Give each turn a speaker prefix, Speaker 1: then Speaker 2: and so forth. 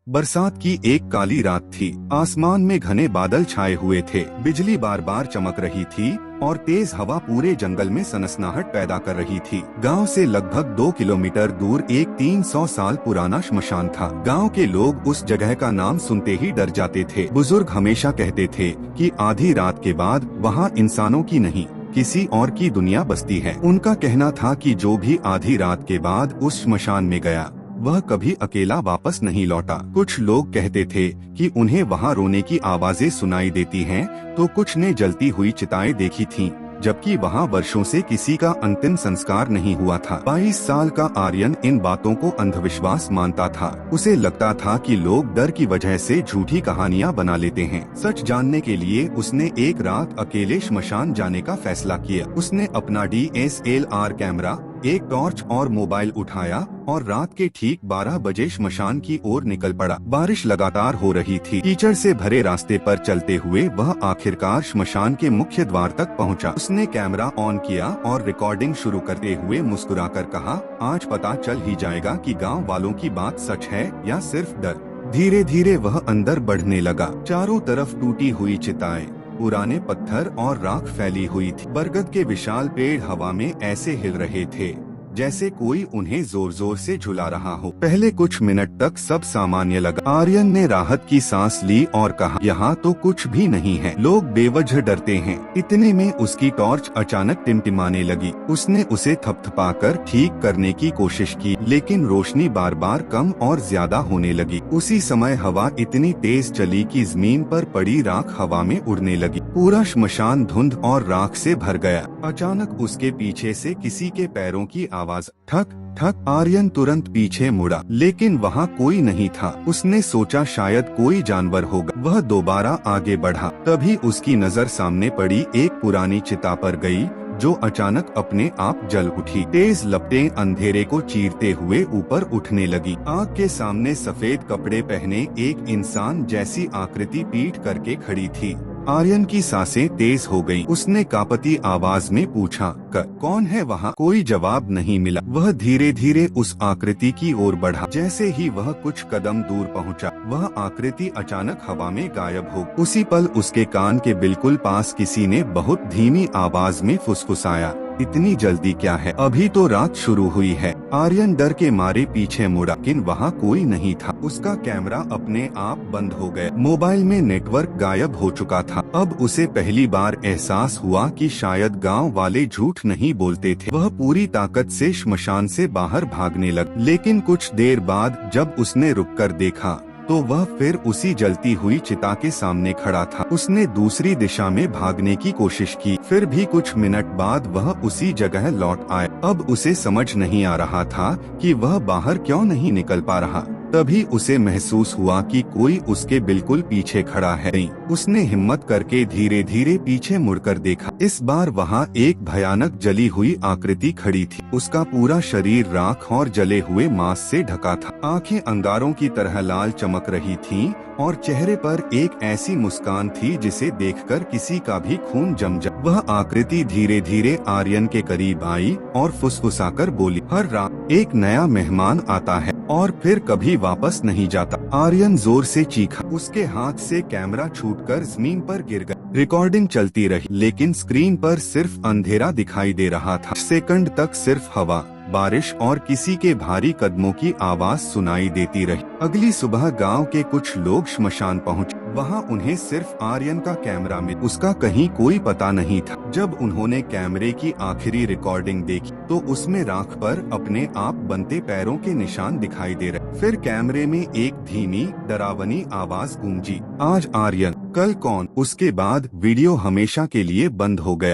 Speaker 1: बरसात की एक काली रात थी। आसमान में घने बादल छाए हुए थे, बिजली बार बार चमक रही थी और तेज हवा पूरे जंगल में सनसनाहट पैदा कर रही थी। गांव से लगभग 2 किलोमीटर दूर एक 300 साल पुराना श्मशान था। गांव के लोग उस जगह का नाम सुनते ही डर जाते थे। बुजुर्ग हमेशा कहते थे कि आधी रात के बाद वहाँ इंसानों की नहीं, किसी और की दुनिया बसती है। उनका कहना था कि जो भी आधी रात के बाद उस श्मशान में गया वह कभी अकेला वापस नहीं लौटा। कुछ लोग कहते थे कि उन्हें वहाँ रोने की आवाजें सुनाई देती हैं, तो कुछ ने जलती हुई चिताएं देखी थीं, जबकि वहाँ वर्षों से किसी का अंतिम संस्कार नहीं हुआ था। 22 साल का आर्यन इन बातों को अंधविश्वास मानता था। उसे लगता था कि लोग डर की वजह से झूठी कहानियाँ बना लेते हैं। सच जानने के लिए उसने एक रात अकेले श्मशान जाने का फैसला किया। उसने अपना DSLR कैमरा, एक टॉर्च और मोबाइल उठाया और रात के ठीक 12 बजे श्मशान की ओर निकल पड़ा। बारिश लगातार हो रही थी। कीचड़ से भरे रास्ते पर चलते हुए वह आखिरकार श्मशान के मुख्य द्वार तक पहुंचा। उसने कैमरा ऑन किया और रिकॉर्डिंग शुरू करते हुए मुस्कुराकर कहा, आज पता चल ही जाएगा कि गांव वालों की बात सच है या सिर्फ डर। धीरे धीरे वह अंदर बढ़ने लगा। चारों तरफ टूटी हुई चिताएं, पुराने पत्थर और राख फैली हुई थी। बरगद के विशाल पेड़ हवा में ऐसे हिल रहे थे जैसे कोई उन्हें जोर जोर से झुला रहा हो। पहले कुछ मिनट तक सब सामान्य लगा। आर्यन ने राहत की सांस ली और कहा, यहाँ तो कुछ भी नहीं है, लोग बेवजह डरते हैं। इतने में उसकी टॉर्च अचानक टिमटिमाने लगी। उसने उसे थपथपाकर ठीक करने की कोशिश की, लेकिन रोशनी बार बार कम और ज्यादा होने लगी। उसी समय हवा इतनी तेज चली कि जमीन पर पड़ी राख हवा में उड़ने लगी। पूरा श्मशान धुंध और राख से भर गया। अचानक उसके पीछे से किसी के पैरों की आवाज, ठक ठक। आर्यन तुरंत पीछे मुड़ा, लेकिन वहाँ कोई नहीं था। उसने सोचा शायद कोई जानवर होगा। वह दोबारा आगे बढ़ा, तभी उसकी नजर सामने पड़ी एक पुरानी चिता पर गई, जो अचानक अपने आप जल उठी। तेज लपटें अंधेरे को चीरते हुए ऊपर उठने लगी। आग के सामने सफेद कपड़े पहने एक इंसान जैसी आकृति पीठ करके खड़ी थी। आर्यन की सांसें तेज हो गईं। उसने कांपती आवाज में पूछा, कौन है वहाँ? कोई जवाब नहीं मिला। वह धीरे धीरे उस आकृति की ओर बढ़ा। जैसे ही वह कुछ कदम दूर पहुँचा, वह आकृति अचानक हवा में गायब हो। उसी पल उसके कान के बिल्कुल पास किसी ने बहुत धीमी आवाज में फुसफुसाया, इतनी जल्दी क्या है? अभी तो रात शुरू हुई है। आर्यन डर के मारे पीछे मुड़ा, लेकिन वहाँ कोई नहीं था। उसका कैमरा अपने आप बंद हो गया। मोबाइल में नेटवर्क गायब हो चुका था। अब उसे पहली बार एहसास हुआ कि शायद गांव वाले झूठ नहीं बोलते थे। वह पूरी ताकत से श्मशान से बाहर भागने लगा, लेकिन कुछ देर बाद जब उसने रुककर देखा तो वह फिर उसी जलती हुई चिता के सामने खड़ा था। उसने दूसरी दिशा में भागने की कोशिश की, फिर भी कुछ मिनट बाद वह उसी जगह लौट आया। अब उसे समझ नहीं आ रहा था कि वह बाहर क्यों नहीं निकल पा रहा। तभी उसे महसूस हुआ कि कोई उसके बिल्कुल पीछे खड़ा है। उसने हिम्मत करके धीरे धीरे पीछे मुड़कर देखा। इस बार वहाँ एक भयानक जली हुई आकृति खड़ी थी। उसका पूरा शरीर राख और जले हुए मांस से ढका था। आंखें अंगारों की तरह लाल चमक रही थीं और चेहरे पर एक ऐसी मुस्कान थी जिसे देखकर किसी का भी खून जम जाए। वह आकृति धीरे धीरे आर्यन के करीब आई और फुसफुसाकर बोली, हर रात एक नया मेहमान आता है और फिर कभी वापस नहीं जाता। आर्यन जोर से चीखा। उसके हाथ से कैमरा छूटकर जमीन पर गिर गया। रिकॉर्डिंग चलती रही, लेकिन स्क्रीन पर सिर्फ अंधेरा दिखाई दे रहा था। सेकंड तक सिर्फ हवा, बारिश और किसी के भारी कदमों की आवाज सुनाई देती रही। अगली सुबह गांव के कुछ लोग श्मशान पहुंचे। वहां उन्हें सिर्फ आर्यन का कैमरा मिला। उसका कहीं कोई पता नहीं था। जब उन्होंने कैमरे की आखिरी रिकॉर्डिंग देखी तो उसमें राख पर अपने आप बनते पैरों के निशान दिखाई दे रहे। फिर कैमरे में एक धीमी डरावनी आवाज गूंजी, आज आर्यन, कल कौन? उसके बाद वीडियो हमेशा के लिए बंद हो गया।